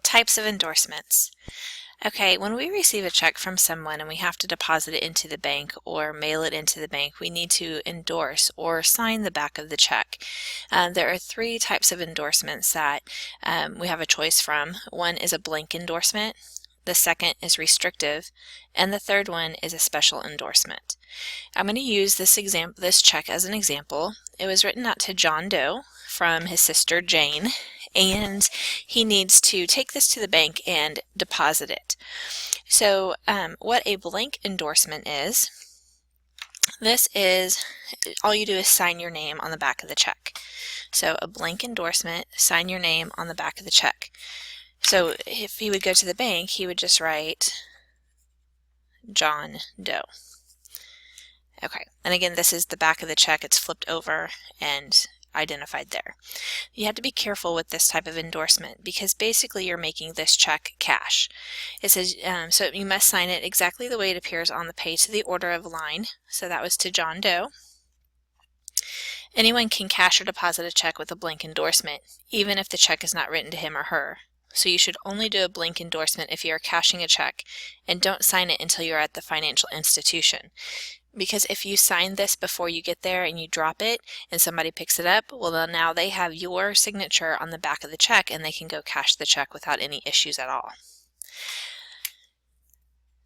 Types of endorsements. Okay, when we receive a check from someone and we have to deposit it into the bank or mail it into the bank, we need to endorse or sign the back of the check. There are three types of endorsements that we have a choice from. One is a blank endorsement, the second is restrictive, and the third one is a special endorsement. I'm going to use this check as an example. It was written out to John Doe from his sister Jane, and he needs to take this to the bank and deposit it. So what a blank endorsement is, this is, all you do is sign your name on the back of the check. So a blank endorsement, sign your name on the back of the check. So if he would go to the bank, he would just write John Doe. Okay, and again, this is the back of the check. It's flipped over and identified there. You have to be careful with this type of endorsement because basically you're making this check cash. It says, so you must sign it exactly the way it appears on the pay to the order of line. So that was to John Doe. Anyone can cash or deposit a check with a blank endorsement, even if the check is not written to him or her. So you should only do a blank endorsement if you are cashing a check, and don't sign it until you're at the financial institution. Because if you sign this before you get there and you drop it and somebody picks it up, well then now they have your signature on the back of the check and they can go cash the check without any issues at all.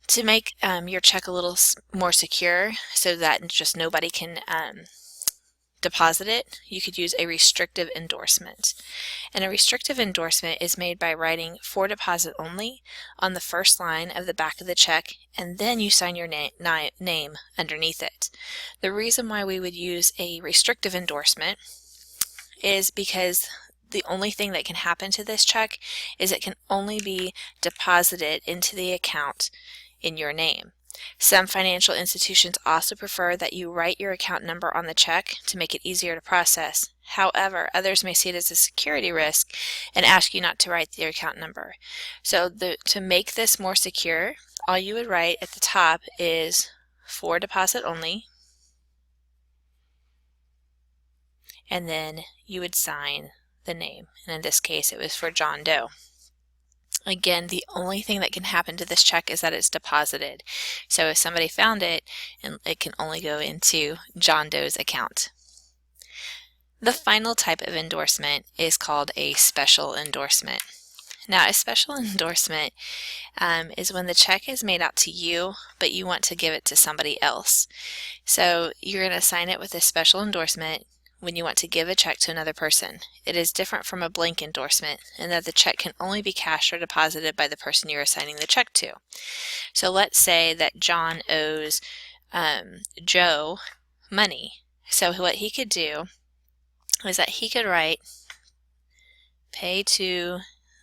To make your check a little more secure so that just nobody can deposit it, you could use a restrictive endorsement. And a restrictive endorsement is made by writing "for deposit only" on the first line of the back of the check, and then you sign your name underneath it. The reason why we would use a restrictive endorsement is because the only thing that can happen to this check is it can only be deposited into the account in your name. Some financial institutions also prefer that you write your account number on the check to make it easier to process. However, others may see it as a security risk and ask you not to write your account number. So to make this more secure, all you would write at the top is "for deposit only," and then you would sign the name. And in this case, it was for John Doe. Again, the only thing that can happen to this check is that it's deposited. So if somebody found it, it can only go into John Doe's account. The final type of endorsement is called a special endorsement. Now, a special endorsement is when the check is made out to you, but you want to give it to somebody else. So you're going to sign it with a special endorsement when you want to give a check to another person. It is different from a blank endorsement in that the check can only be cashed or deposited by the person you're assigning the check to. So let's say that John owes Joe money. So what he could do is that he could write "pay to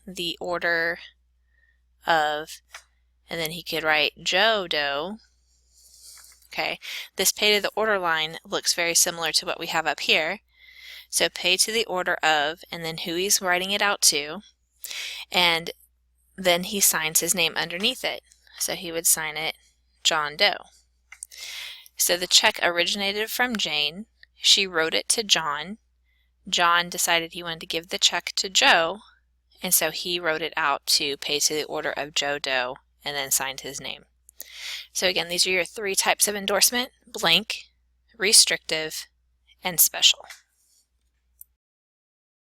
the order of," and then he could write "Joe Doe." Okay, this "pay to the order" line looks very similar to what we have up here. So "pay to the order of," and then who he's writing it out to, and then he signs his name underneath it. So he would sign it John Doe. So the check originated from Jane. She wrote it to John. John decided he wanted to give the check to Joe, and so he wrote it out to "pay to the order of Joe Doe," and then signed his name. So again, these are your three types of endorsement: blank, restrictive, and special.